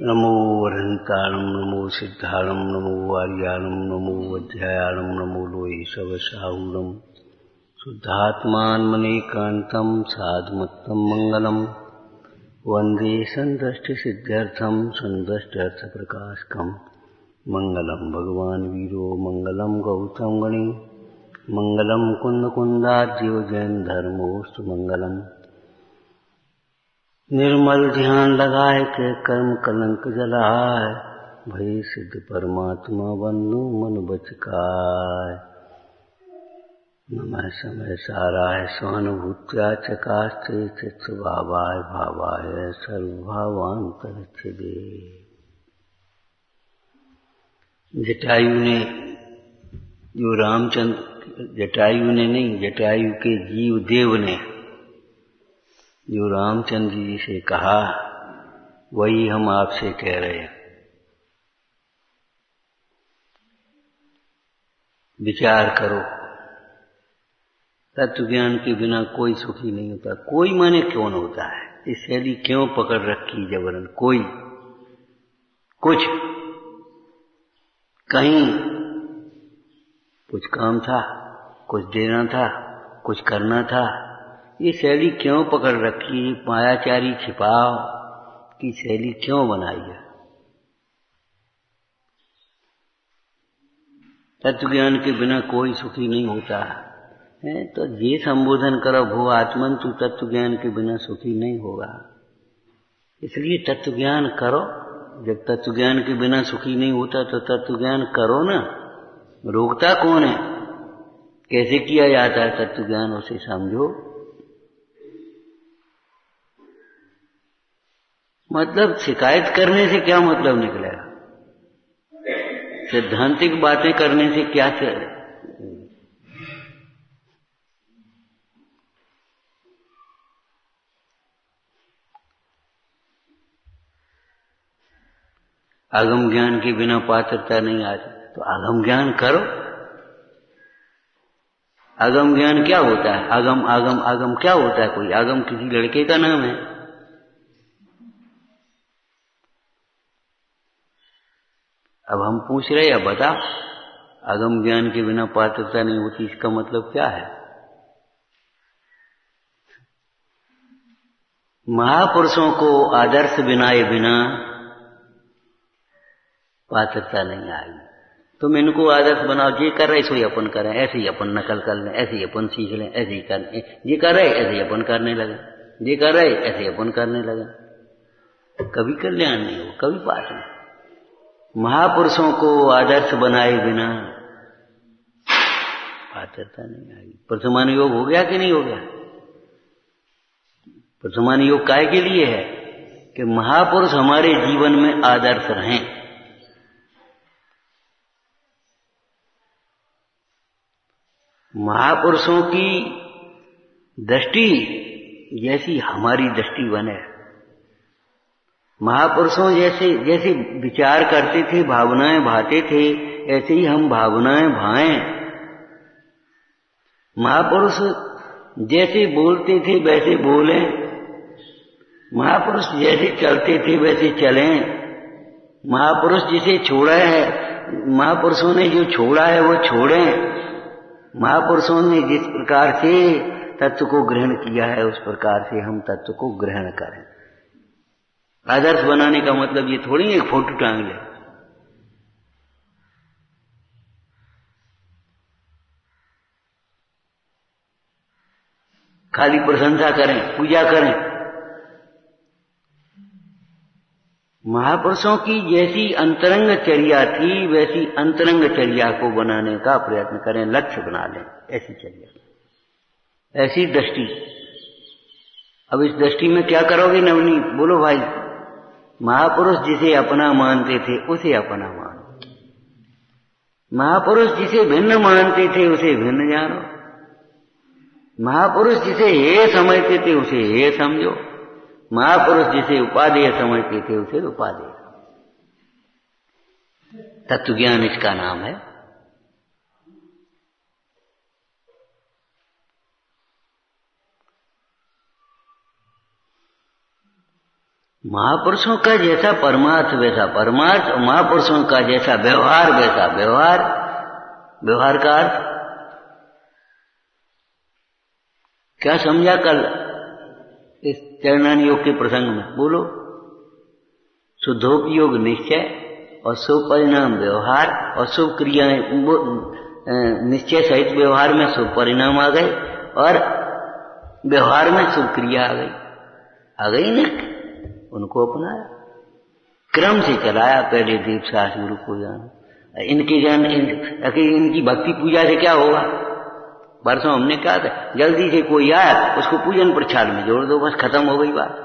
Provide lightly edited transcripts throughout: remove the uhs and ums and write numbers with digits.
नमो वरन्ताणं नमो सिद्धाणं नमो वार्याणं नमो वध्यायाणं नमो लोये शवसाहूणं शुद्धात्मान्मनेकान्तं साधुमत्तं मङ्गलं वन्दे सन्दष्टिसिद्ध्यर्थं सन्दष्ट्यर्थप्रकाशकं मङ्गलं भगवान् वीरो मङ्गलं गौतम गणे मङ्गलं कुन्दकुन्दार्यो जैन धर्मोऽस्तु मङ्गलम् निर्मल ध्यान लगाए के कर्म कलंक जलाए भय सिद्ध परमात्मा बंधु मन बचकाय नमः समय साराय स्वानुभूत्या चकास्ते चित्स्वभावाय भावाय सर्वभावांतरच्छिदे। जटायु ने जो रामचंद्र जटायु ने नहीं जटायु के जीव देव ने जो रामचंद्र जी से कहा वही हम आपसे कह रहे हैं। विचार करो, तत्व ज्ञान के बिना कोई सुखी नहीं होता। कोई माने क्यों न होता है, इस शैली क्यों पकड़ रखी जबरन। कोई कुछ कहीं कुछ काम था, कुछ देना था, कुछ करना था, ये शैली क्यों पकड़ रखी है? मायाचारी छिपाव की शैली क्यों बनाई है? तत्व ज्ञान के बिना कोई सुखी नहीं होता है। तो ये संबोधन करो, भो आत्मन तू तत्व ज्ञान के बिना सुखी नहीं होगा। इसलिए तत्व ज्ञान करो। जब तत्व ज्ञान के बिना सुखी नहीं होता तो तत्व ज्ञान करो ना। रोकता कौन है? कैसे किया जाता है तत्व ज्ञान, उसे समझो। मतलब शिकायत करने से क्या मतलब निकलेगा? सिद्धांतिक बातें करने से क्या चले? आगम ज्ञान के बिना पात्रता नहीं आती, तो आगम ज्ञान करो। आगम ज्ञान क्या होता है? आगम आगम आगम क्या होता है? कोई आगम किसी लड़के का नाम है? अब हम पूछ रहे हैं, बता, आगम ज्ञान के बिना पात्रता नहीं होती, इसका मतलब क्या है? महापुरुषों को आदर्श बनाए बिना पात्रता नहीं आई। तुम इनको आदर्श बनाओ, ये कर रहे सो ही अपन करें, ऐसे ही अपन नकल कर लें, ऐसे ही अपन सीख लें, ऐसे ही कर, ये कर रहे ऐसे ही अपन करने लगे, ये कर रहे ऐसे ही अपन करने लगे। कभी कल्याण नहीं हो, कभी पास नहीं। महापुरुषों को आदर्श बनाए बिना पात्रता नहीं आई। प्रथमान योग हो गया कि नहीं हो गया? प्रथमान योग काय के लिए है? कि महापुरुष हमारे जीवन में आदर्श रहें। महापुरुषों की दृष्टि जैसी हमारी दृष्टि बने। महापुरुषों जैसे विचार करते थे, भावनाएं भाते थे, ऐसे ही हम भावनाएं भाएं। महापुरुष जैसे बोलते थे वैसे बोलें, महापुरुष जैसे चलते थे वैसे चलें। महापुरुष जिसे छोड़ा है, महापुरुषों ने जो छोड़ा है वो छोड़ें। महापुरुषों ने जिस प्रकार से तत्व को ग्रहण किया है उस प्रकार से हम तत्व को ग्रहण करें। आदर्श बनाने का मतलब ये थोड़ी एक फोटो टांग ले। खाली प्रशंसा करें, पूजा करें। महापुरुषों की जैसी अंतरंग चर्या थी वैसी अंतरंग चर्या को बनाने का प्रयत्न करें, लक्ष्य बना लें। ऐसी चर्या, ऐसी दृष्टि। अब इस दृष्टि में क्या करोगे नवनीत? बोलो भाई। महापुरुष जिसे अपना मानते थे उसे अपना मानो। महापुरुष जिसे भिन्न मानते थे उसे भिन्न जानो। महापुरुष जिसे हे समझते थे उसे हे समझो। महापुरुष जिसे उपादेय समझते थे उसे उपादेय। तत्व ज्ञान इसका नाम है। महापुरुषों का जैसा परमार्थ वैसा परमार्थ, और महापुरुषों का जैसा व्यवहार वैसा व्यवहार। व्यवहार का अर्थ क्या समझा कल इस चरणान योग के प्रसंग में? बोलो। शुद्धोपयोग निश्चय और शुभ परिणाम व्यवहार, और शुभ क्रियाएं निश्चय सहित व्यवहार में शुभ परिणाम आ गए और व्यवहार में शुभ क्रिया आ गई ना। उनको अपनाया, क्रम से चलाया। पहले दीप सास गुरु को जान, इनकी भक्ति पूजा से क्या होगा? परसों हमने कहा था, जल्दी से कोई आया उसको पूजन प्रचार में जोड़ दो, बस खत्म हो गई बात।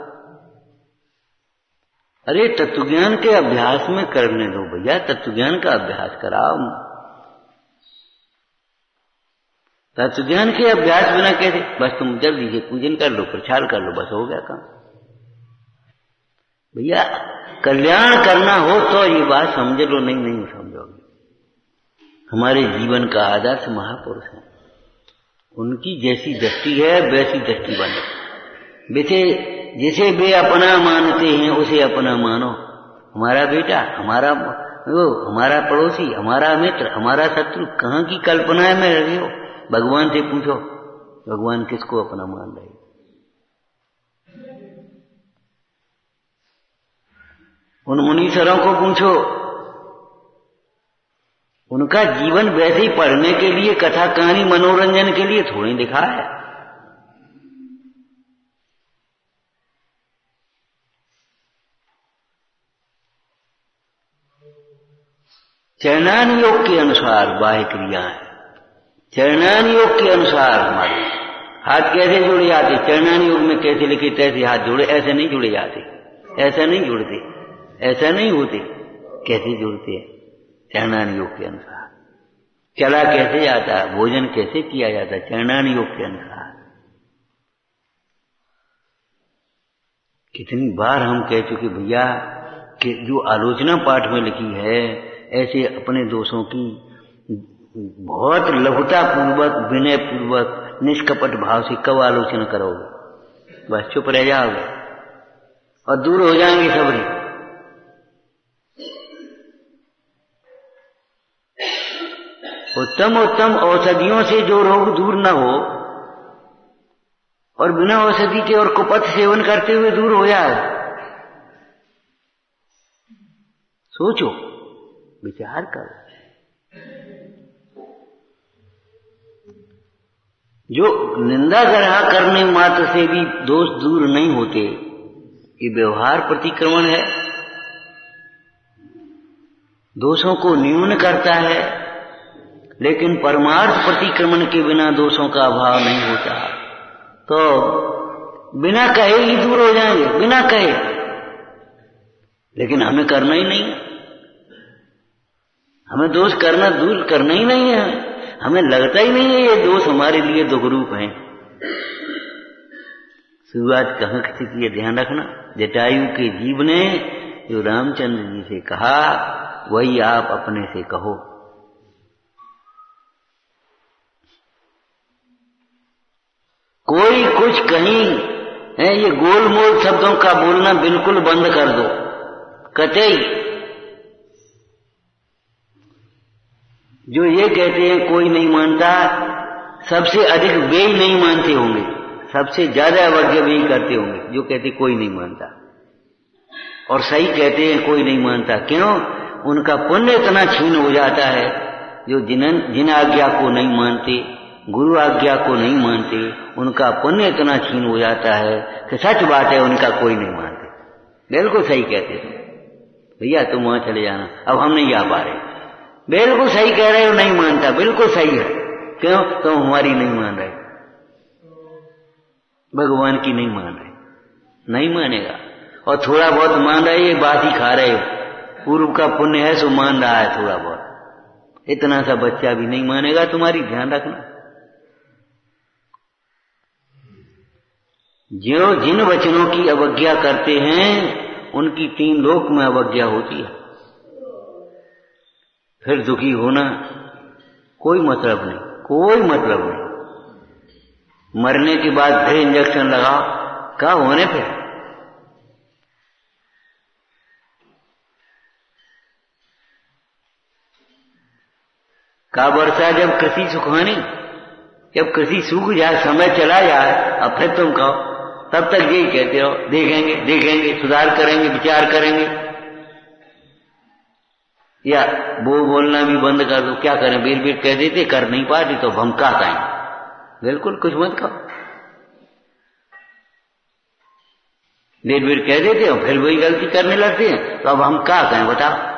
अरे तत्वज्ञान के अभ्यास में करने दो भैया, तत्वज्ञान का अभ्यास कराओ। तत्वज्ञान के अभ्यास बिना कैसे? बस तुम जल्दी से पूजन कर लो, प्रचार कर लो, बस हो गया काम। भैया कल्याण करना हो तो ये बात समझ लो, नहीं समझोगे। हमारे जीवन का आदर्श महापुरुष है, उनकी जैसी दृष्टि है वैसी दृष्टि बने। वैसे जिसे वे अपना मानते हैं उसे अपना मानो। हमारा बेटा, हमारा पड़ोसी, हमारा मित्र, हमारा शत्रु, कहाँ की कल्पनाएं में रहे हो? भगवान से पूछो, भगवान किसको अपना मान रहे? उन मुनीश्वरों को पूछो, उनका जीवन वैसे ही पढ़ने के लिए, कथा कहानी मनोरंजन के लिए थोड़ी दिखा है। चरणान योग के अनुसार बाह्य क्रियाएं, चरणान योग के अनुसार हमारे हाथ कैसे जुड़े जाते? चरणान योग में कैसे लिखे तैसे हाथ जुड़े, ऐसे नहीं जुड़े जाते, ऐसा नहीं जुड़ते, ऐसा नहीं होते। कैसे जुड़ते हैं? चरणान योग के अनुसार। चला कैसे जाता है, भोजन कैसे किया जाता है? चरणान योग के अनुसार। कितनी बार हम कह चुके भैया कि जो आलोचना पाठ में लिखी है, ऐसे अपने दोषों की बहुत लघुता पूर्वक, विनय पूर्वक, निष्कपट भाव से कब आलोचना करोगे? बस चुप रह जाओगे और दूर हो जाएंगे सबरी। उत्तम उत्तम औषधियों से जो रोग दूर न हो और बिना औषधि के और कुपथ सेवन करते हुए दूर हो जाए, सोचो, विचार करो। जो निंदा ग्रह करने मात्र से भी दोष दूर नहीं होते, ये व्यवहार प्रतिक्रमण है, दोषों को न्यून करता है। लेकिन परमार्थ प्रतिक्रमण के बिना दोषों का अभाव नहीं होता, तो बिना कहे ही दूर हो जाएंगे, बिना कहे। लेकिन हमें करना ही नहीं है, हमें दोष करना दूर करना ही नहीं है। हमें लगता ही नहीं है ये दोष हमारे लिए दुख रूप हैं। शुरुआत कहाँ से की है, ध्यान रखना। जटायु के जीव ने जो रामचंद्र जी से कहा, वही आप अपने से कहो। कोई कुछ कहीं है, ये गोलमोल शब्दों का बोलना बिल्कुल बंद कर दो, कतई। जो ये कहते हैं कोई नहीं मानता, सबसे अधिक वे ही नहीं मानते होंगे, सबसे ज्यादा अवज्ञा वे ही करते होंगे जो कहते कोई नहीं मानता। और सही कहते हैं कोई नहीं मानता, क्यों? उनका पुण्य इतना छीन हो जाता है। जो जिन आज्ञा को नहीं मानते, गुरु आज्ञा को नहीं मानते, उनका पुण्य इतना छीन हो जाता है कि सच बात है, उनका कोई नहीं मानते। बिल्कुल सही कहते तुम भैया, तुम वहां चले जाना, अब हम नहीं आ पा रहे। बिल्कुल सही कह रहे हो, नहीं मानता, बिल्कुल सही है। क्यों? तुम हमारी नहीं मान रहे, भगवान की नहीं मान रहे, नहीं मानेगा। और थोड़ा बहुत मान रहे, ये बात ही खा रहे हो, पूर्व का पुण्य है सो मान रहा है थोड़ा बहुत। इतना सा बच्चा भी नहीं मानेगा तुम्हारी, ध्यान रखना। जो जिन वचनों की अवज्ञा करते हैं, उनकी 3 लोक में अवज्ञा होती है। फिर दुखी होना कोई मतलब नहीं, कोई मतलब नहीं। मरने के बाद फिर इंजेक्शन लगाओ, क्या होने फिर? का वर्षा जब कृषि सुखानी, जब कृषि सूख जाए, समय चला जाए, अब फिर तुम कहो, तब तक यही कहते रहो देखेंगे देखेंगे, सुधार करेंगे, विचार करेंगे, या वो बोलना भी बंद कर दो। क्या करें, बीर बीर कह देते, कर नहीं पाते तो हम क्या कहें। बिल्कुल कुछ मत कहो, बीर बीर कह देते हो, फिर वही गलती करने लगते हैं, तो अब हम क्या कहें बताओ।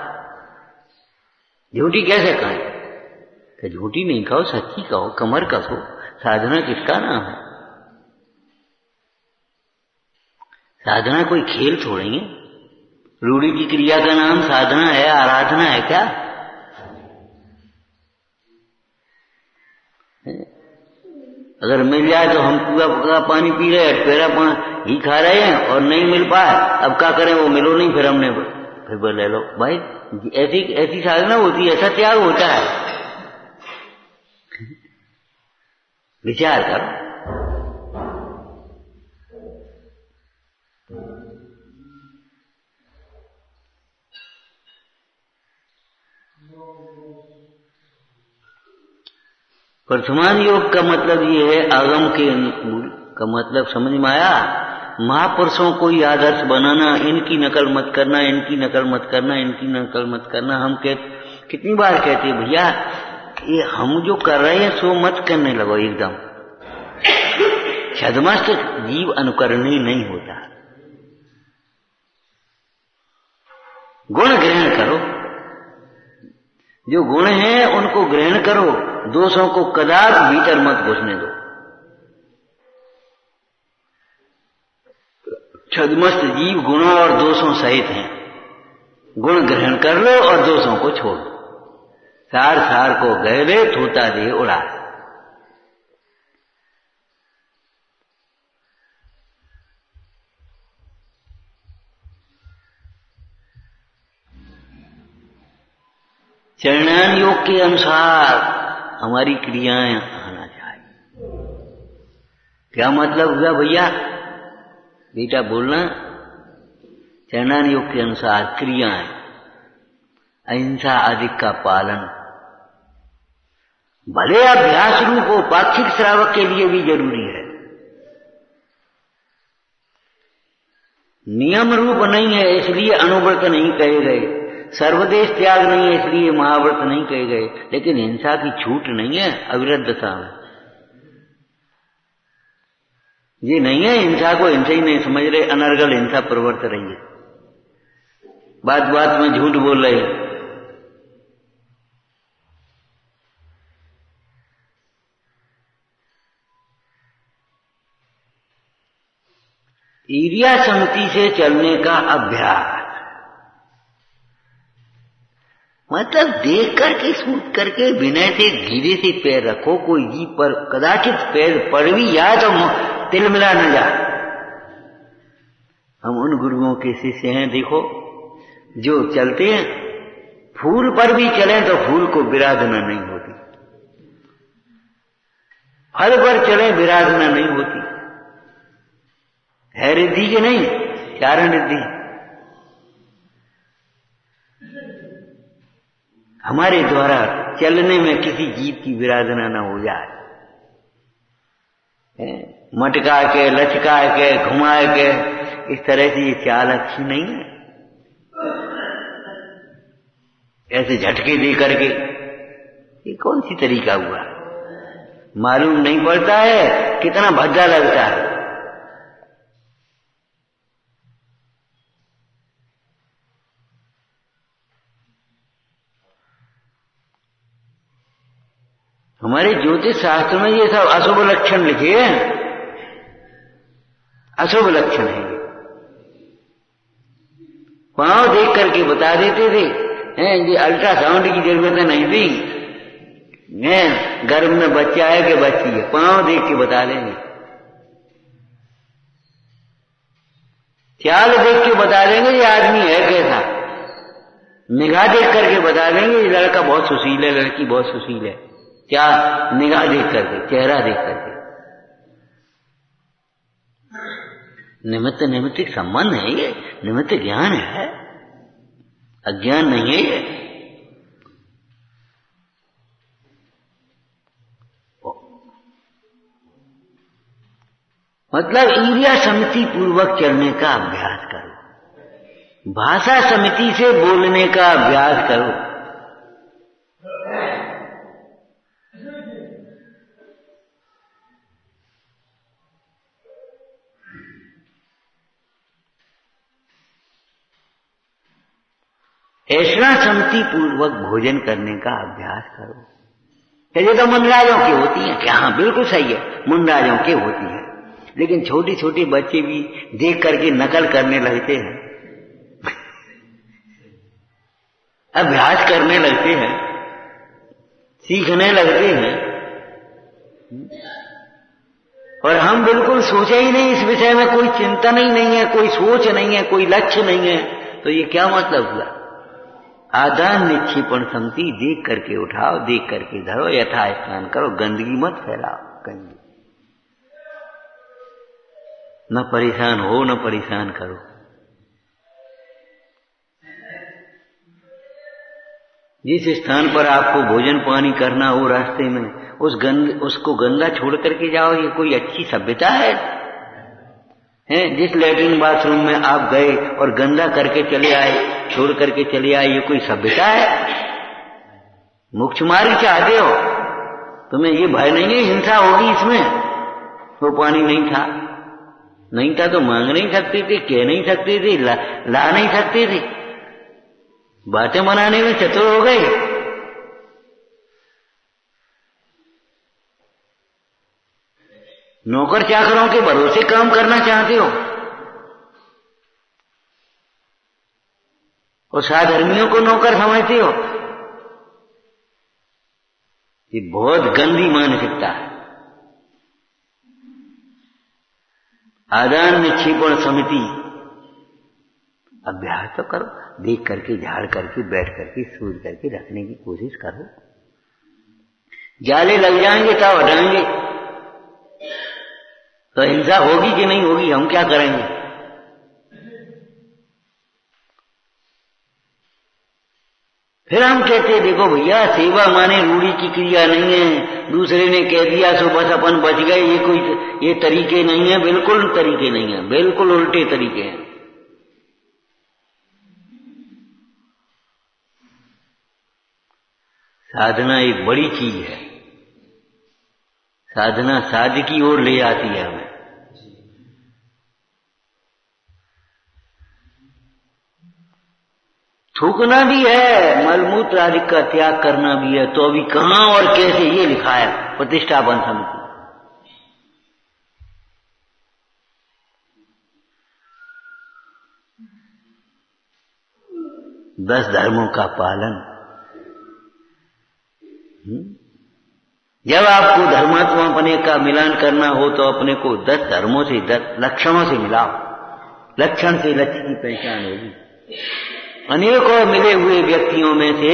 झूठी कैसे कहें, तो झूठी नहीं कहो, सच्ची कहो, कमर कसो। साधना किसका नाम है? साधना कोई खेल छोड़ेंगे? रूढ़ी की क्रिया का नाम साधना है, आराधना है क्या? अगर मिल जाए तो हम पूरा पूरा पानी पी रहे हैं, पेरा पानी ही खा रहे हैं, और नहीं मिल पाए अब क्या करें, वो मिलो नहीं, फिर हमने फिर ले लो। भाई ऐसी ऐसी साधना होती है, ऐसा त्याग होता है। विचार करो। वर्तमान योग का मतलब ये है, आगम के का मतलब समझ में आया। महापुरुषों को ही आदर्श बनाना, इनकी नकल मत करना, इनकी नकल मत करना, इनकी नकल मत करना। हम कितनी बार कहते हैं भैया, ये हम जो कर रहे हैं सो मत करने लगो एकदम। छद्मस्त जीव अनुकरणीय नहीं होता। गुण ग्रहण करो, जो गुण हैं उनको ग्रहण करो, दोषों को कदापि भीतर मत घुसने दो। छद्मस्त जीव गुणों और दोषों सहित हैं। गुण ग्रहण कर लो और दोषों को छोड़ दो। सार सार को गहरे थोता दे उड़ा। चरणान योग के अनुसार हमारी क्रियाएं आना चाहिए। क्या मतलब हुआ भैया? बेटा बोलना, चरणान योग के अनुसार क्रियाएं, अहिंसा आदि का पालन, भले अभ्यास रूप हो, पाक्षिक श्रावक के लिए भी जरूरी है। नियम रूप नहीं है इसलिए अनुव्रत नहीं कहे गए, सर्वदेश त्याग नहीं है इसलिए महाव्रत नहीं कहे गए, लेकिन हिंसा की छूट नहीं है अविरत दशा में। ये नहीं है हिंसा को हिंसा ही नहीं समझ रहे, अनर्गल हिंसा प्रवर्त रही है, बात बात में झूठ बोल रहे हैं। ईर्ष्या समिति से चलने का अभ्यास मतलब देख करके सूट करके विनय से धीरे से पैर रखो। कोई जी पर कदाचित पैर पड़ भी जाए तो तिल मिला न जाए। हम उन गुरुओं के शिष्य हैं, देखो जो चलते हैं, फूल पर भी चलें तो फूल को विराधना नहीं होती, फल पर चले विराधना नहीं होती। है रिद्धि के नहीं, चारण रिद्धि। हमारे द्वारा चलने में किसी जीव की विराधना न हो जाए, मटका के, लचका के, घुमा के, इस तरह से ये चाल अच्छी नहीं है। ऐसे झटके दे करके ये कौन सी तरीका हुआ? मालूम नहीं पड़ता है कितना भद्दा लगता है। हमारे ज्योतिष शास्त्र में ये सब अशुभ लक्षण लिखे हैं, अशुभ लक्षण है। पांव देख करके बता देते थे, ये अल्ट्रासाउंड की जरूरत नहीं थी, गर्भ में बच्चा है कि बच्ची है, पांव देख के बता देंगे, चाल देख के बता देंगे ये आदमी है कैसा, निगाह देख करके बता देंगे ये लड़का बहुत सुशील है, लड़की बहुत सुशील है। क्या निगाह देख करके, चेहरा देख करके। निमित्त निमित्तिक संबंध है ये, निमित्त ज्ञान है, अज्ञान नहीं है ये। मतलब ईर्ष्या समिति पूर्वक चलने का अभ्यास करो, भाषा समिति से बोलने का अभ्यास करो। ऐसा समिति पूर्वक भोजन करने का अभ्यास करो। ये तो मुनराजों की होती है क्या? हाँ बिल्कुल सही है, मुनराजों की होती है, लेकिन छोटे छोटे बच्चे भी देख करके नकल करने लगते हैं, अभ्यास करने लगते हैं, सीखने लगते हैं, और हम बिल्कुल सोचे ही नहीं इस विषय में, कोई चिंतन ही नहीं है, कोई सोच नहीं है, कोई लक्ष्य नहीं है, तो ये क्या मतलब हुआ? आदान निक्षेपण समिति, देख करके उठाओ, देख करके धरो, यथा स्नान करो, गंदगी मत फैलाओ कहीं, न परेशान हो न परेशान करो। जिस स्थान पर आपको भोजन पानी करना हो रास्ते में, उसको गंदा छोड़ करके जाओ, ये कोई अच्छी सभ्यता है? जिस लैट्रिन बाथरूम में आप गए और गंदा करके चले आए, छोड़ करके चले आए, ये कोई सभ्यता है? मोक्ष मार्ग चाहते हो, तुम्हें ये भय नहीं है हिंसा होगी इसमें? वो पानी नहीं था तो मांग नहीं सकते थे, कह नहीं सकते थे, ला नहीं सकते थे, बातें बनाने में चतुर हो गए। नौकर चाकरों के भरोसे काम करना चाहते हो, और साधर्मियों को नौकर समझते हो। ये बहुत गंदी मानसिकता है। आदान निक्षेपण समिति अभ्यास तो करो, देख करके, झाड़ करके, बैठ करके, सूझ करके रखने की कोशिश करो। जाले लग जाएंगे तब हटाएंगे, तो हिंसा होगी कि नहीं होगी, हम क्या करेंगे? फिर हम कहते हैं देखो भैया, सेवा माने रूढ़ी की क्रिया नहीं है, दूसरे ने कह दिया सो बस अपन बच गए, ये तरीके नहीं है, बिल्कुल तरीके नहीं है, बिल्कुल उल्टे तरीके हैं। साधना एक बड़ी चीज है, साधना साध की ओर ले आती है हमें। थूकना भी है, मलमूत्र आदि का त्याग करना भी है, तो अभी कहां और कैसे ये लिखा है प्रतिष्ठापन समिति। 10 धर्मों का पालन। जब आपको धर्मात्मा बने का मिलान करना हो तो अपने को 10 धर्मों से, 10 लक्षणों से मिलाओ, लक्षण से लक्ष्य की पहचान होगी। अनेकों मिले हुए व्यक्तियों में से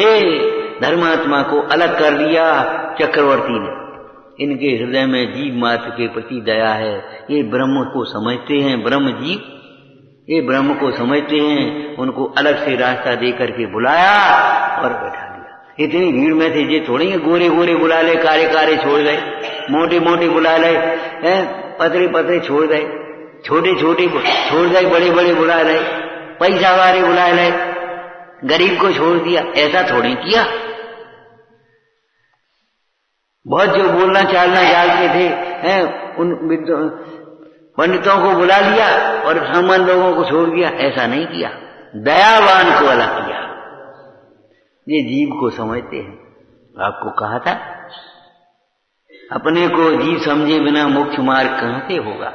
धर्मात्मा को अलग कर लिया चक्रवर्ती ने। इनके हृदय में जीव मात्र के प्रति दया है, ये ब्रह्म को समझते हैं, ब्रह्म जीव ये ब्रह्म को समझते हैं, उनको अलग से रास्ता दे करके बुलाया और बैठा लिया। इतनी भीड़ में थे, ये थोड़ी गोरे गोरे बुला ले, कारे कारे छोड़ गए, मोटे मोटे बुला ले, पतले पतले छोड़ गए, छोटे छोटे छोड़ गए, बड़े बड़े बुला रहे, पैसा वाले बुला ले, गरीब को छोड़ दिया। ऐसा थोड़ी किया। बहुत जो बोलना चालना जानते थे उन पंडितों को बुला लिया और सामान्य लोगों को छोड़ दिया, ऐसा नहीं किया। दयावान को अलग किया। ये जीव को समझते हैं। आपको कहा था अपने को जीव समझे बिना मोक्ष मार्ग कहां से होगा,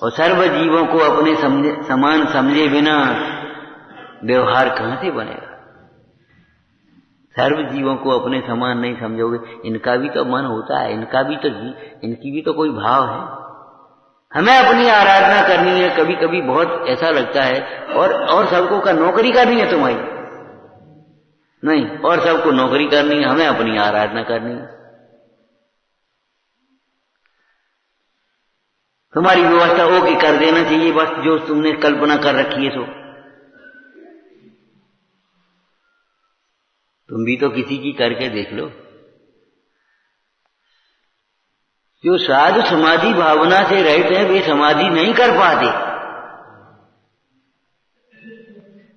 और सर्व जीवों को अपने समान समझे बिना व्यवहार कहां से बनेगा। सर्व जीवों को अपने समान नहीं समझोगे, इनका भी तो मन होता है, इनकी भी तो कोई भाव है। हमें अपनी आराधना करनी है। कभी कभी बहुत ऐसा लगता है और सबको का नौकरी करनी है तुम्हारी, नहीं, और सबको नौकरी करनी है, हमें अपनी आराधना करनी है। तुम्हारी व्यवस्था ओके कर देना चाहिए, बस जो तुमने कल्पना कर रखी है सो। तुम भी तो किसी की करके देख लो। जो साधु समाधि भावना से रहते हैं वे समाधि नहीं कर पाते।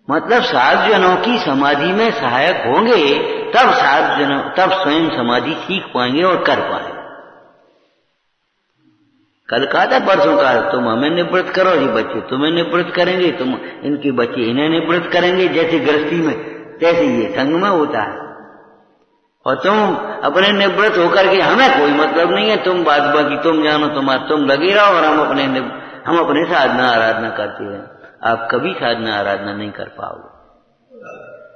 मतलब साधु जनों की समाधि में सहायक होंगे तब साधु जनों तब स्वयं समाधि सीख पाएंगे और कर पाएंगे। कल कहा था परसों का, तुम हमें निवृत्त करो, ये बच्चे तुम्हें निवृत्त करेंगे, तुम इनके बच्चे इन्हें निवृत्त करेंगे। जैसे गृहस्थी में तैसे ये संग में होता है। और तुम अपने निवृत्त होकर के हमें कोई मतलब नहीं है, तुम बात बाकी तुम जानो, तुम लगे रहो और हम अपने साधना आराधना करते हैं। आप कभी साधना आराधना नहीं कर पाओगे,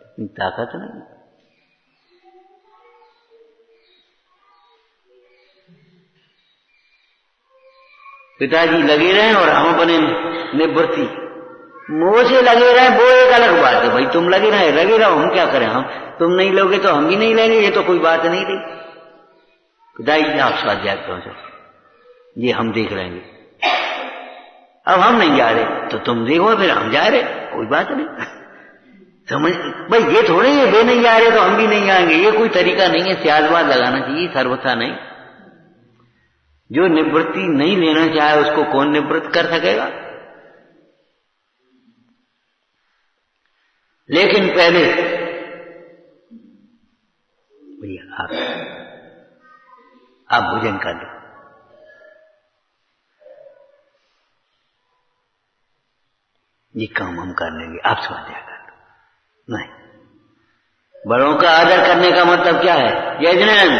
इतनी ताकत नहीं। पिताजी लगे रहे और हम अपने निवृत्ति मोह से लगे रहे, वो एक अलग बात है। भाई तुम लगे रहो, हम क्या करें, हम तुम नहीं लोगे तो हम भी नहीं लेंगे, ये तो कोई बात नहीं थी। पिताजी आप स्वाध्याय पहुंचो, ये हम देख लेंगे। अब हम नहीं जा रहे तो तुम देखो, फिर हम जा रहे, कोई बात नहीं। समझ भाई, ये थोड़े ही वे नहीं जा रहे तो हम भी नहीं आएंगे, ये कोई तरीका नहीं है। स्यादवाद लगाना चाहिए, सर्वथा नहीं। जो निवृत्ति नहीं लेना चाहे उसको कौन निवृत्त कर सकेगा। लेकिन पहले भैया आप भोजन कर लो, ये काम हम कर लेंगे, आप स्वाध्याय कर लो। नहीं, बड़ों का आदर करने का मतलब क्या है? जय जैन,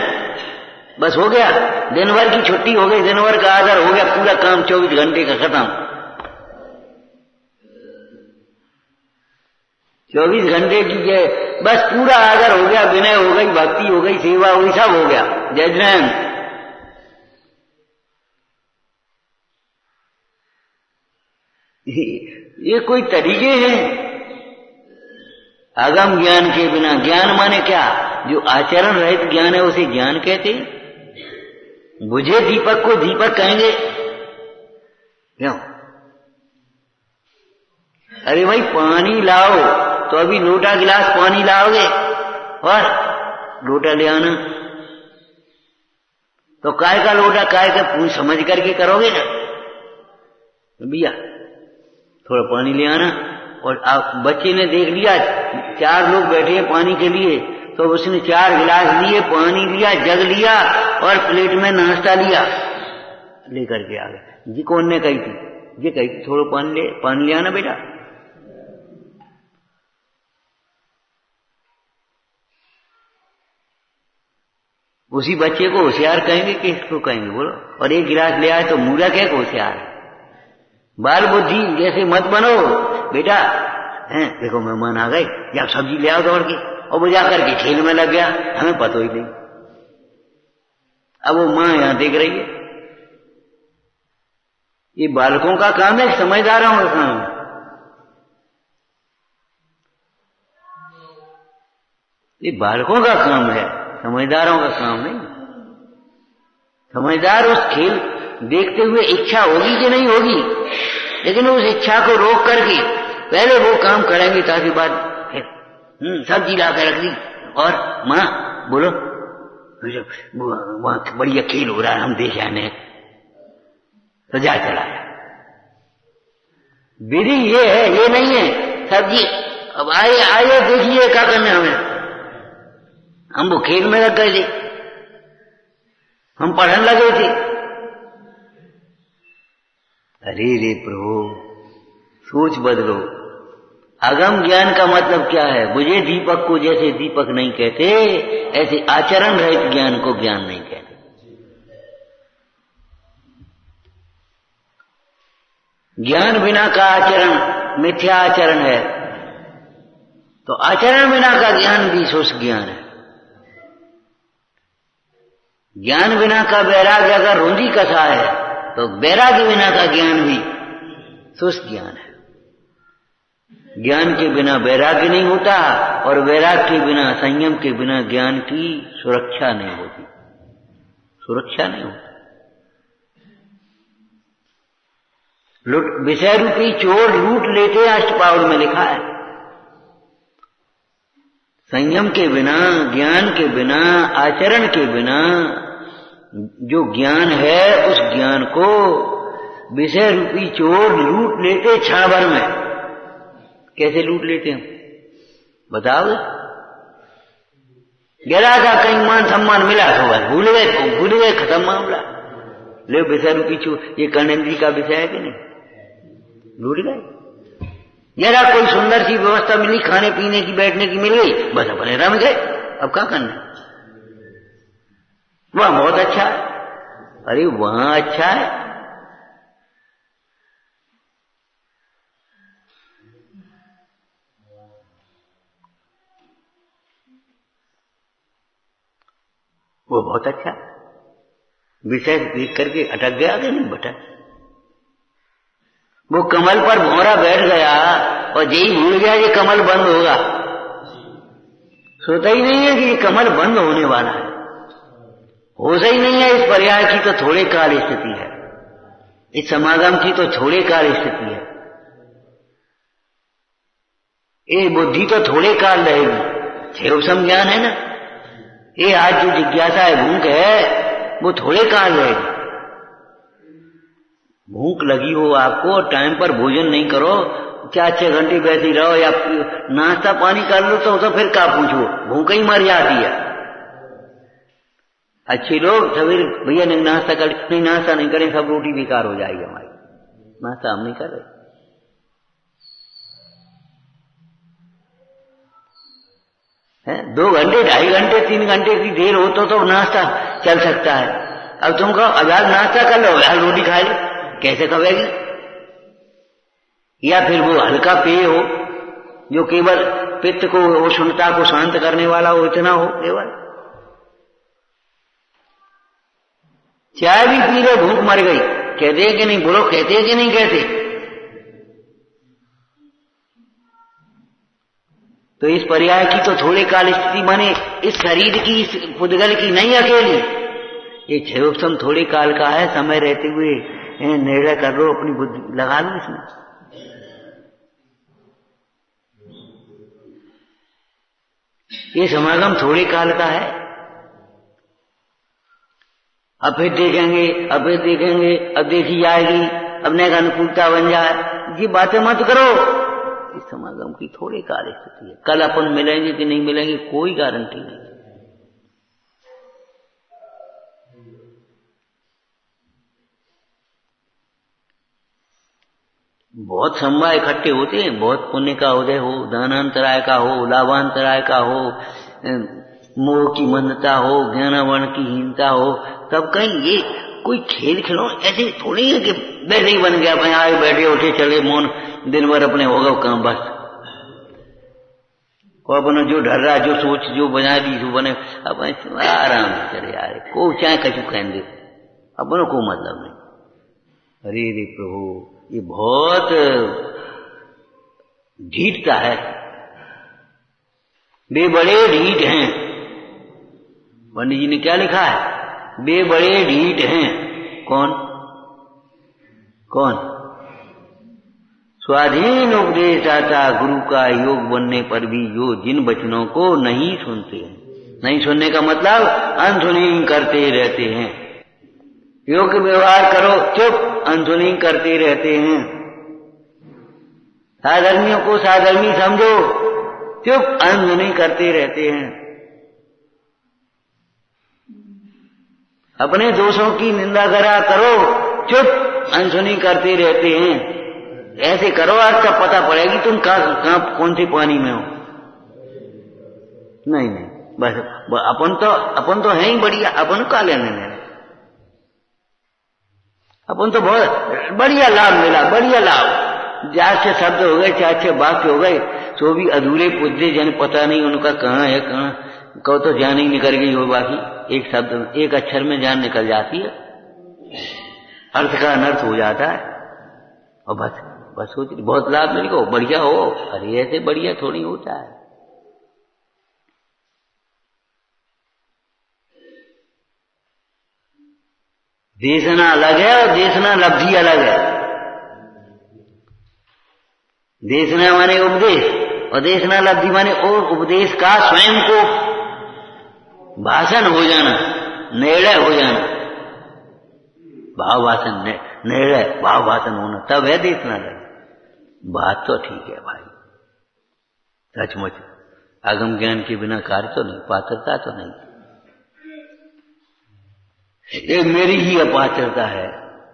बस हो गया, दिन भर की छुट्टी हो गई, दिन भर का आदर हो गया, पूरा काम 24 घंटे का खत्म। 24 घंटे की बस पूरा आदर हो गया, विनय हो गई, भक्ति हो गई, सेवा हो गई, सब हो गया। जय जैन, ये कोई तरीके हैं? अगम ज्ञान के बिना, ज्ञान माने क्या? जो आचरण रहित ज्ञान है उसे ज्ञान कहते हैं। बुझे दीपक को दीपक कहेंगे क्यों? अरे भाई पानी लाओ तो अभी लोटा गिलास पानी लाओगे और लोटा ले आना, तो काय का लोटा काय का पूछ समझ करके करोगे ना। भैया थोड़ा पानी ले आना, और आप बच्चे ने देख लिया 4 लोग बैठे हैं पानी के लिए, तो उसने 4 गिलास लिए, पानी लिया, जग लिया और प्लेट में नाश्ता लिया, लेकर के आ गया। जी कौन ने कही थी? ये कही थी थोड़ा पानी ले आना बेटा। उसी बच्चे को होशियार कहेंगे कि इसको कहेंगे बोलो? और 1 गिलास ले आए तो मूला क्या होशियार है? बाल बुद्धि जैसे मत बनो बेटा। देखो मेहमान आ गए, या सब्जी ले आओ दौड़ के, और वो जाकर के खेल में लग गया, हमें पता ही नहीं। अब वो मां यहां देख रही है। ये बालकों का काम है, समझदारों का काम है। ये बालकों का काम है, समझदारों का काम नहीं। समझदार उस खेल देखते हुए इच्छा होगी कि नहीं होगी, लेकिन उस इच्छा को रोक करके पहले वो काम करेंगे, ताकि बाद सब्जी ला कर रख दी और मां बोलो वहां बढ़िया खेल हो रहा है, हम देख आने, तो जा चला। विधि ये है, ये नहीं है सब्जी अब आइए देखिए क्या करना हमें। हम वो खेल में लग गए थे, हम पढ़ने लगे थे। अरे रे प्रभु, सोच बदलो। अगम ज्ञान का मतलब क्या है? बुझे दीपक को जैसे दीपक नहीं कहते, ऐसे आचरण रहित ज्ञान को ज्ञान नहीं कहते। ज्ञान बिना का आचरण मिथ्या आचरण है, तो आचरण बिना का ज्ञान भी शुष्क ज्ञान है। ज्ञान बिना का वैराग्य अगर रूंधी कसा है, तो वैराग्य बिना का ज्ञान भी शुष्क ज्ञान है। ज्ञान के बिना वैराग्य नहीं होता, और वैराग्य के बिना, संयम के बिना ज्ञान की सुरक्षा नहीं होती। सुरक्षा नहीं होती। लूट विषय रूपी चोर लूट लेते, अष्टपावड़ में लिखा है। संयम के बिना, ज्ञान के बिना, आचरण के बिना जो ज्ञान है उस ज्ञान को विषय रूपी चोर लूट लेते क्षण भर में। कैसे लूट लेते हैं बताओ? गिरा था कहीं मान सम्मान मिला तो बस भूल गए खत्म मामला। ले विषय रूपी चोर, ये कर्णेंद्री का विषय है कि नहीं? लूट गए। जरा कोई सुंदर सी व्यवस्था मिली, खाने पीने की बैठने की मिल गई, बस अपने रम गए। अब क्या करना? वहां बहुत अच्छा है। अरे वहां अच्छा है, वो बहुत अच्छा है। विषय देख करके अटक गया कि नहीं बटा? वो कमल पर भौरा बैठ गया और यही भूल गया ये कमल बंद होगा। सोचा ही नहीं है कि ये कमल बंद होने वाला है। होश ही नहीं है इस पर्याय की तो थोड़े काल स्थिति है, इस समागम की तो थोड़े काल स्थिति है। ये बुद्धि तो थोड़े काल रहेगी, क्षेवसम ज्ञान है ना। ये आज जो जिज्ञासा है, भूख है, वो थोड़े काल रहेगी। भूख लगी हो आपको, टाइम पर भोजन नहीं करो, 4-6 घंटे बैठी रहो या नाश्ता पानी कर लो तो फिर क्या पूछो, भूख ही मर जाती है। अच्छे लोग सवेरे भैया नहीं नाश्ता कर, नहीं नाश्ता नहीं करें, सब रोटी बेकार हो जाएगी हमारी, नाश्ता हम नहीं कर रहे। 2 घंटे 2.5 घंटे 3 घंटे की देर हो तो नाश्ता चल सकता है। अब तुम कहो अगर नाश्ता कर लो, अगर रोटी खा लो, कैसे कहेगी? या फिर वो हल्का पेय हो जो केवल पित्त को, उष्णता को शांत करने वाला हो, इतना हो केवल। चाय भी पी लो, भूख मर गई, कहते हैं कि नहीं? बोलो, कहते हैं कि नहीं कहते? तो इस पर्याय की तो थोड़े काल स्थिति माने इस शरीर की, इस पुद्गल की नहीं अकेली। ये क्षेवसम थोड़े काल का है। समय रहते हुए निर्णय कर लो, अपनी बुद्धि लगा लो इसमें। ये समागम थोड़े काल का है। अब फिर देखेंगे, अब फिर देखेंगे, अब देखी जाएगी, अब नया अनुकूलता बन जाए, ये बातें मत करो। इस समागम की थोड़े काल स्थिति है। कल अपन मिलेंगे कि नहीं मिलेंगे कोई गारंटी नहीं। बहुत संवाद इकट्ठे होते हैं, बहुत पुण्य का उदय हो, दानांतराय का हो, लाभांतराय का हो, मोह की मंदता हो, ज्ञानावरण की हीनता हो, तब कहीं ये कोई खेल खिलौना ऐसे थोड़ी है कि वैसे ही बन गया, भाई आए बैठे उठे चले मौन, दिन भर अपने होगा काम बस। और अपना जो डर रहा, जो सोच जो बना दी जो बने, अब आराम से चले यार, को चाहे कचू कहेंगे, अपनों को मतलब नहीं। अरे रे प्रभु, ये बहुत ढीठता है, वे बड़े ढीठ हैं। पंडित जी ने क्या लिखा है? वे बड़े ढीठ हैं। कौन कौन? स्वाधीन उपदेश आता गुरु का, योग बनने पर भी जो जिन वचनों को नहीं सुनते हैं। नहीं सुनने का मतलब अनसुनी करते रहते हैं। योग्य व्यवहार करो, चुप, अनसुनी करते रहते हैं। साधर्मियों को साधर्मी समझो, चुप, अनसुनी करते रहते हैं। अपने दोषों की निंदा करा करो, चुप, अनसुनी करते रहते हैं। ऐसे करो, आज तब पता पड़ेगी तुम कहां कौन सी पानी में हो। नहीं नहीं, बस अपन तो है ही बढ़िया, अपन का लेने देने। अपन तो बहुत बढ़िया लाभ मिला, बढ़िया लाभ। 4-6 शब्द हो गए, 4-6 वाक्य हो गए, तो भी अधूरे पुद्दे, जन पता नहीं उनका कहाँ है कहाँ, कहो तो जान ही निकल गई हो। बाकी एक शब्द, एक अक्षर में जान निकल जाती है, अर्थ का अनर्थ हो जाता है। और बस सोच बहुत लाभ मिल गो, बढ़िया हो। अरे ऐसे बढ़िया थोड़ी होता है। देशना अलग है और देशना लब्धि अलग है। देशना माने उपदेश और देशना लब्धि माने और उपदेश का स्वयं को भाषण हो जाना, निर्णय हो जाना। भाव भाषण निर्णय भाव भाषण होना तब है देश न रहे। बात तो ठीक है भाई, सचमुच आगम ज्ञान के बिना कार्य तो नहीं, पात्रता तो नहीं। ये मेरी ही अपात्रता है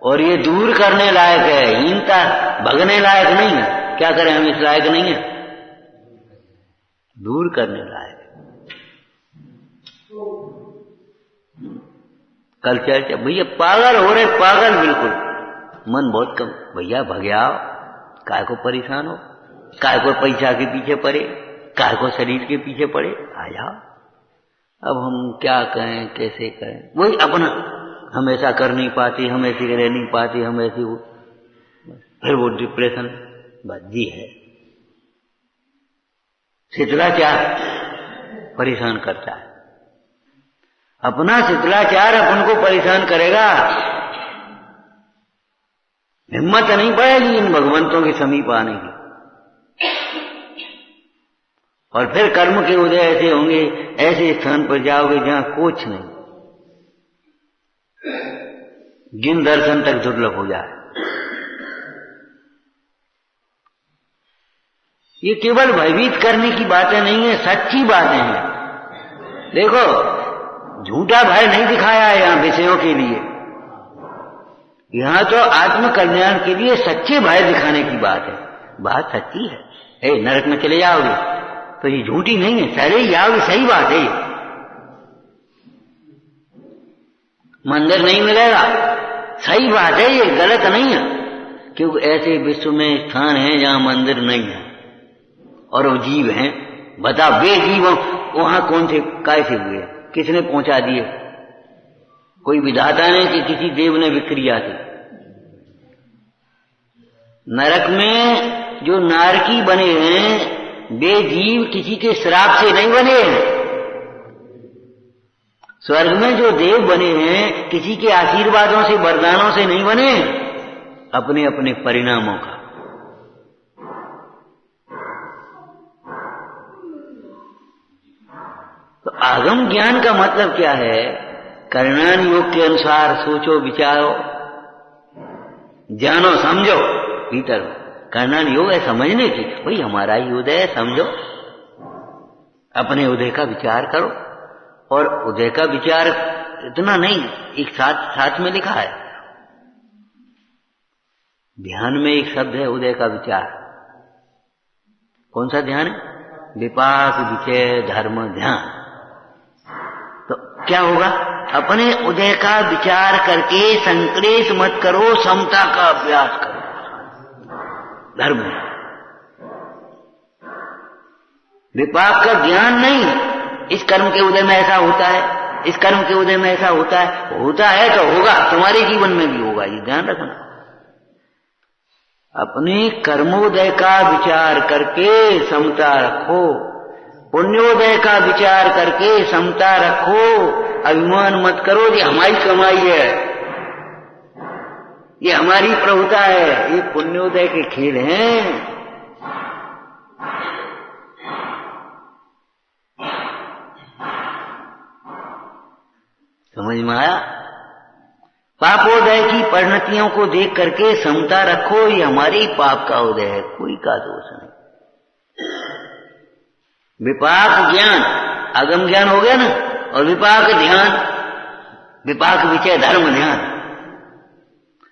और ये दूर करने लायक है, हीनता भगने लायक नहीं है। क्या करें, हम इस लायक नहीं है, दूर करने लायक। कल चर्चा, भैया पागल हो रहे, पागल बिल्कुल, मन बहुत कम। भैया भगयाओ, काय को परेशान हो, काय को पैसा के पीछे पड़े, काय को शरीर के पीछे पड़े, आ जाओ। अब हम क्या कहें, कैसे करें, वही अपना, हम ऐसा कर नहीं पाते, हम ऐसे रह नहीं पाते, हम ऐसे वो, फिर वो डिप्रेशन बद्दी है। शिथिलाचार परेशान करता है, अपना शिथिलाचार अपन को परेशान करेगा। हिम्मत नहीं पड़ेगी इन भगवंतों के समीप आने की। और फिर कर्म के उदय ऐसे होंगे, ऐसे स्थान पर जाओगे जहां कुछ नहीं, जिन दर्शन तक दुर्लभ हो जाए। ये केवल भयभीत करने की बातें नहीं है, सच्ची बातें हैं। देखो, झूठा भय नहीं दिखाया है यहां विषयों के लिए, यहां तो आत्म कल्याण के लिए सच्चे भय दिखाने की बात है। बात सच्ची है। नरक में चले जाओगे तो ये झूठी नहीं है, सरे ही आओगे, सही बात है। मंदिर नहीं मिलेगा, सही बात है, ये गलत नहीं है। क्योंकि ऐसे विश्व में स्थान है जहां मंदिर नहीं है और वो जीव हैं। बता, वे जीव वहां कौन से काय से हुए, किसने पहुंचा दिए? कोई विधाता ने कि किसी देव ने विक्रिया थी। नरक में जो नारकी बने हैं वे जीव किसी के श्राप से नहीं बने हैं। स्वर्ग में जो देव बने हैं किसी के आशीर्वादों से, वरदानों से नहीं बने, अपने अपने परिणामों का। तो आगम ज्ञान का मतलब क्या है? करणान योग के अनुसार सोचो, विचारो, जानो, समझो। भीतर करणान योग है समझने की, भाई हमारा ही उदय है, समझो, अपने उदय का विचार करो। और उदय का विचार इतना नहीं, एक साथ में लिखा है, ध्यान में एक शब्द है उदय का विचार। कौन सा ध्यान है? विपाक विचय धर्म ध्यान। तो क्या होगा? अपने उदय का विचार करके संक्लेश मत करो, समता का अभ्यास करो। धर्म विपाक का ज्ञान नहीं, इस कर्म के उदय में ऐसा होता है, इस कर्म के उदय में ऐसा होता है तो होगा, तुम्हारे जीवन में भी होगा, ये ध्यान रखना। अपने कर्मोदय का विचार करके समता रखो, पुण्योदय का विचार करके समता रखो। अभिमान मत करो ये हमारी कमाई है, ये हमारी प्रभुता है, ये पुण्योदय के खेल हैं। समझ में आया? पापोदय की परिणतियों को देख करके समता रखो, ये हमारे पाप का उदय है, कोई का दोष नहीं। विपाक ज्ञान, अगम ज्ञान हो गया ना, और विपाक ध्यान, विपाक विचय धर्म ध्यान।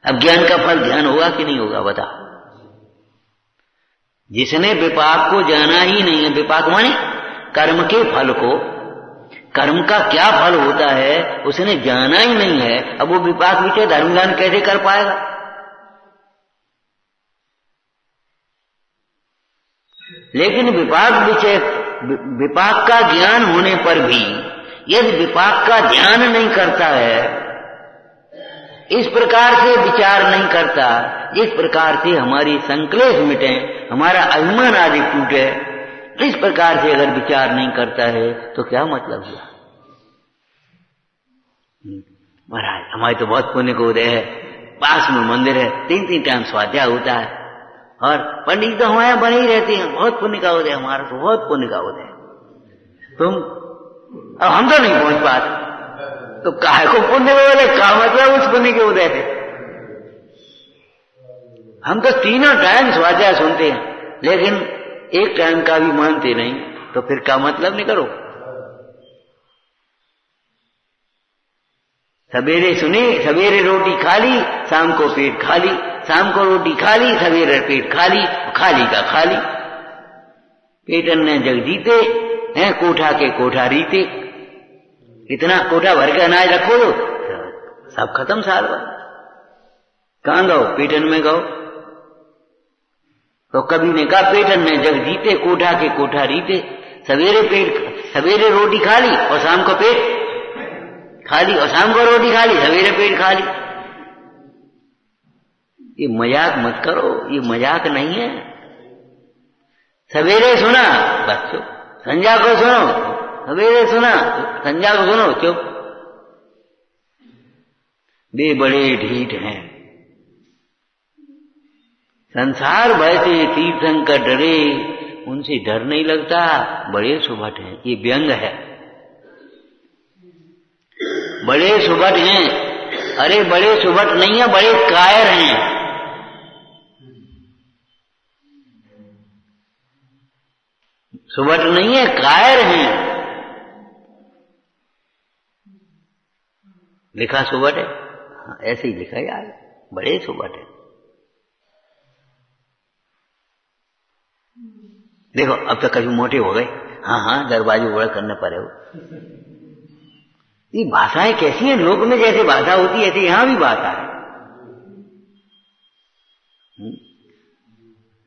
अब ज्ञान का फल ध्यान होगा कि नहीं होगा बता? जिसने विपाक को जाना ही नहीं है, विपाक माने कर्म के फल को, कर्म का क्या फल होता है उसने जाना ही नहीं है, अब वो विपाक विचय धर्म ज्ञान कैसे कर पाएगा? लेकिन विपाक का ज्ञान होने पर भी यदि विपाक का ध्यान नहीं करता है, इस प्रकार से विचार नहीं करता, जिस प्रकार से हमारी संक्लेश मिटे, हमारा अभिमान आदि टूटे, इस प्रकार से अगर विचार नहीं करता है तो क्या मतलब हुआ? महाराज हमारे तो बहुत पुण्य का उदय है, पास में मंदिर है, 3 टाइम स्वाध्याय होता है, और पंडित तो हमारे बने ही रहते हैं, बहुत पुण्य का उदय, हमारा तो बहुत पुण्य का उदय। तुम अब हम तो नहीं पहुंच पाते, तो काहे को पुण्य का उदय? क्या मतलब उस पुण्य के उदय से? हम तो तीनों टाइम स्वाध्याय सुनते हैं, लेकिन एक टाइम का भी मानते नहीं, तो फिर क्या मतलब नहीं करो। सवेरे सुनी, सवेरे रोटी खा ली, शाम को पेट खाली, शाम को रोटी खा ली, सवेरे पेट खाली, खाली का खाली। पेटन ने जग जीते हैं, कोठा के कोठा रीते। इतना कोठा भर के अनाज रखो तो सब खत्म साल भर। कहां गो? पेटन में गो। तो कभी ने कहा पेटन ने जग जीते, कोठा के कोठा रीते। सवेरे रोटी खा ली और शाम को पेट खाली, और शाम को रोटी खा ली, सवेरे पेट खाली। ये मजाक मत करो, ये मजाक नहीं है। सवेरे सुना बस चुप, संध्या को सुनो, सवेरे सुना संध्या को सुनो चुप। वे बड़े ढीठ हैं, संसार भयते तीर्थंकर डरे, उनसे डर नहीं लगता, बड़े सुभट हैं। ये व्यंग है, बड़े सुभट हैं। अरे बड़े सुभट नहीं है, बड़े कायर हैं। सुभट नहीं है, कायर हैं। लिखा सुभट है, हाँ, ऐसे ही लिखा यार, बड़े सुभट है। देखो अब तो कभी मोटे हो गए, हाँ हाँ दरवाजे बड़ा करने पड़े हो। ये भाषाएं कैसी हैं? लोक में जैसे भाषा होती है ऐसे यहां भी भाषा है।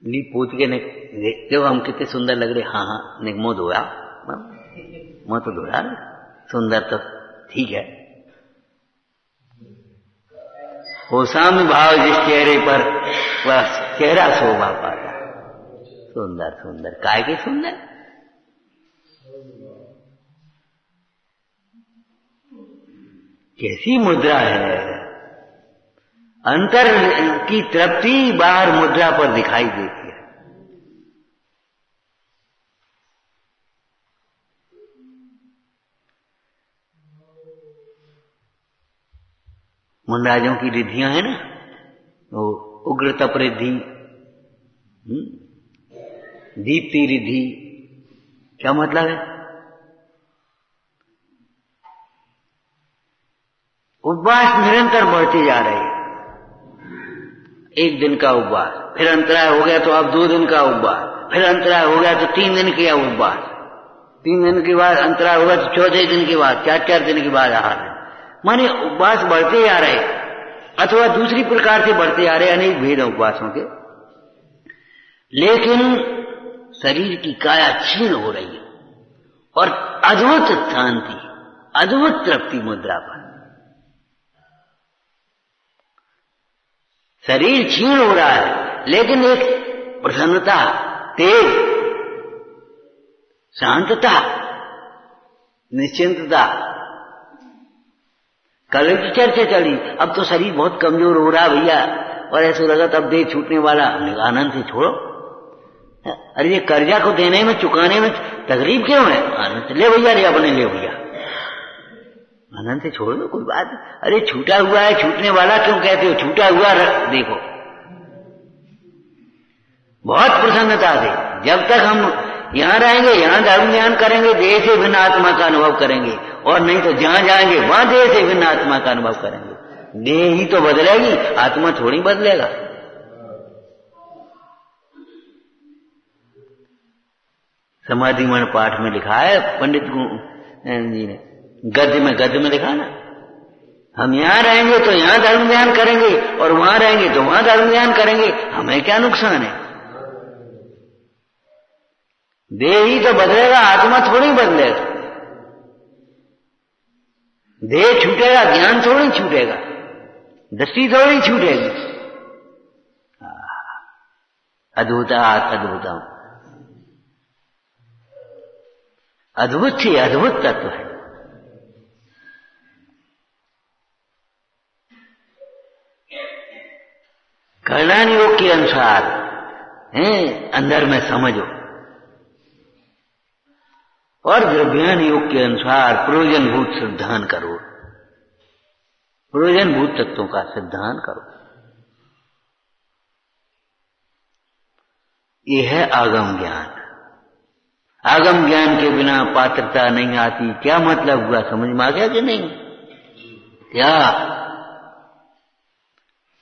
ली पूछ के देखते हो हम कितने सुंदर लग रहे, हाँ हाँ ने मुंह धोया, मुंह तो धोया, सुंदर तो ठीक है। वो साम्य भाव जिस चेहरे पर वह चेहरा शोभा पाता। सुंदर सुंदर काय के सुंदर, कैसी मुद्रा है। अंतर की तृप्ति बाहर मुद्रा पर दिखाई देती है। मुंडाजों की रिद्धियां है ना, वो उग्र तप रिद्धि, दीप्ति रिद्धि, क्या मतलब है? उपवास निरंतर बढ़ते जा रहे हैं। एक दिन का उपवास, फिर अंतराय हो गया तो अब 2 दिन का उपवास, फिर अंतराय हो गया तो 3 दिन का उपवास, 3 दिन के बाद अंतराय होगा तो 14 दिन के बाद, 4 दिन के बाद आहार है। माने उपवास बढ़ते जा रहे, अथवा दूसरी प्रकार से बढ़ते जा रहे, अनेक भेद उपवासों के। लेकिन शरीर की काया क्षीण हो रही है और अद्भुत शांति, अद्भुत तृप्ति मुद्रा पर। शरीर क्षीण हो रहा है, लेकिन एक प्रसन्नता, तेज, शांतता, निश्चिंतता। कल की चर्चा चली, अब तो शरीर बहुत कमजोर हो रहा भैया, और ऐसा लगा तब देह छूटने वाला। आनंद से छोड़ो, अरे ये कर्जा को देने में, चुकाने में तकलीफ क्यों है? आनंद से ले भैया, रे अपने ले भैया, आनंद से छोड़ दो, कोई बात। अरे छूटा हुआ है, छूटने वाला क्यों कहते हो? छूटा हुआ देखो बहुत प्रसन्नता से। जब तक हम यहां रहेंगे, यहां धर्म ज्ञान करेंगे, देह से भिन्न आत्मा का अनुभव करेंगे, और नहीं तो जहां जाएंगे वहां देह से भिन्न आत्मा का अनुभव करेंगे। देह ही तो बदलेगी, आत्मा थोड़ी बदलेगा। समाधि मन पाठ में लिखा है, पंडित जी ने गद्य में लिखा ना, हम यहां रहेंगे तो यहां धर्म ज्ञान करेंगे, और वहां रहेंगे तो वहां धर्म ज्ञान करेंगे, हमें क्या नुकसान है? देह ही तो बदलेगा, आत्मा थोड़ी बदलेगा। देह छूटेगा, ज्ञान थोड़ी छूटेगा, दृष्टि थोड़ी छूटेगी। अद्भुतात् अद्भुतम्, अद्भुत ही अद्भुत तत्व है। कल्याण योग के अनुसार अंदर में समझो, और द्रव्यान योग के अनुसार प्रयोजनभूत सिद्धांत करो, प्रयोजनभूत तत्वों का सिद्धांत करो। ये है आगम ज्ञान। आगम ज्ञान के बिना पात्रता नहीं आती। क्या मतलब हुआ, समझ में आ गया कि नहीं? क्या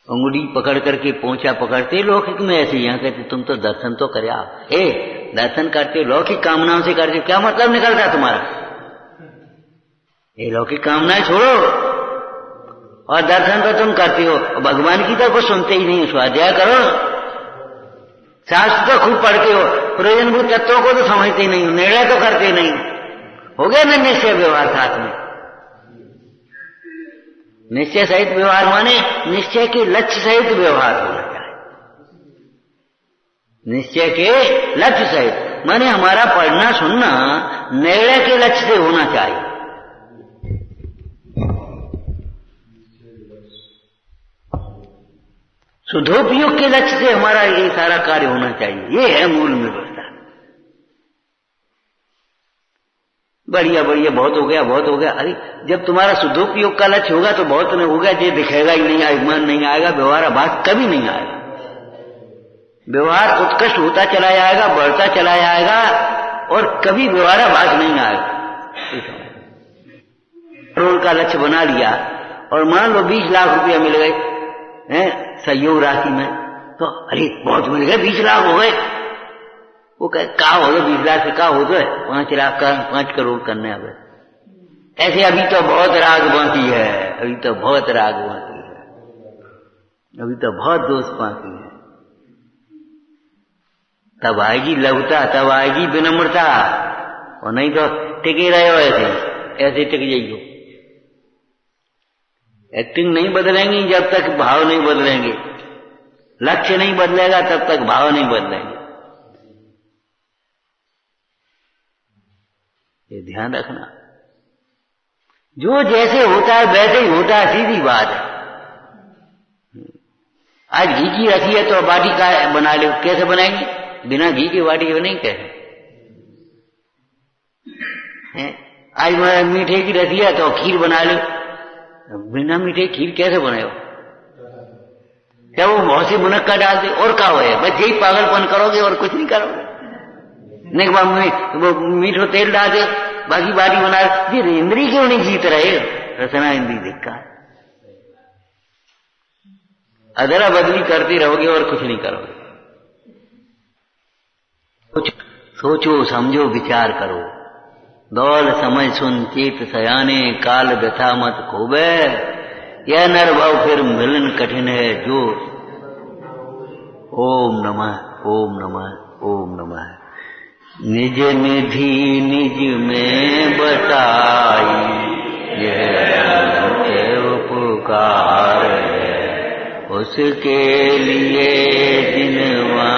उंगली पकड़ करके पोंछा पकड़ते लौकिक में ऐसे, यहाँ कहते तुम तो दर्शन तो करे आप। दर्शन करते लौकिक कामनाओं से करते, क्या मतलब निकलता तुम्हारा? ये लौकिक कामनाएं छोड़ो और दर्शन तो तुम करते हो, भगवान की तो कुछ सुनते ही नहीं। स्वाध्याय करो, शास्त्र तो खूब पढ़ते हो, प्रयोजनभूत तत्वों को तो समझते ही नहीं हो, निर्णय तो करते नहीं हो गया ना निश्चय व्यवहार साथ में। निश्चय सहित व्यवहार माने निश्चय के लक्ष्य सहित व्यवहार होना चाहिए। निश्चय के लक्ष्य सहित माने हमारा पढ़ना सुनना निर्णय के लक्ष्य से होना चाहिए। शुद्धोपयोग के लक्ष्य से हमारा ये सारा कार्य होना चाहिए। ये है मूल में व्यवस्था। बढ़िया बढ़िया, बहुत हो गया बहुत हो गया। अरे जब तुम्हारा शुद्धोपयोग का लक्ष्य होगा तो बहुत नहीं होगा, ये दिखेगा ही नहीं, अभिमान नहीं आएगा, व्यवहार आभास कभी नहीं आएगा। व्यवहार उत्कृष्ट होता चला जाएगा, बढ़ता चला जाएगा और कभी व्यवहार आभास नहीं आएगा। करोड़ का लक्ष्य बना लिया और मान लो 20 लाख रुपया मिल गए सहयोग राशि में, तो अरे बहुत मिल गए, 20 लाख हो गए। वो कहा हो गए 20 लाख से कहा हो गए 5 लाख का 5 करोड़ करने अब ऐसे। अभी तो बहुत राग बाकी है, अभी तो बहुत राग बाकी है, अभी तो बहुत दोष बाकी है। तब आएगी लघुता, तब आएगी विनम्रता, और नहीं तो टिके रहे हो ऐसे ऐसे टिक जाइयो। एक्टिंग नहीं बदलेंगी जब तक भाव नहीं बदलेंगे, लक्ष्य नहीं बदलेगा तब तक भाव नहीं बदलेंगे। ये ध्यान रखना। जो जैसे होता है वैसे ही होता है, सीधी बात है। आज घी की रखी है तो बाटी का बना लो, कैसे बनाएंगे? बिना घी की बाटी बनेगी कैसे? आज मीठे की रखी है तो खीर बना लो, बिना मीठे खीर कैसे बनाओ? क्या वो बहुत सी मुनक्का डाल दे और क्या हो? बस यही पागलपन करोगे और कुछ नहीं करोगे। नहीं वो मीठो तेल डाल दे, बाकी बाटी बना दे। इंद्री क्यों नहीं जीत रहे? रसना इंद्री देखा अदला बदली करते रहोगे और कुछ नहीं करोगे। कुछ सोचो समझो विचार करो। दौल समझ सुन चेत सयाने, काल व्यथा मत खोबे। यह नर भाव फिर मिलन कठिन है जो। ओम नमः ओम नमः ओम नमः। निज निधि निज में बसाई, यह उपकार है उसके लिए जिनवा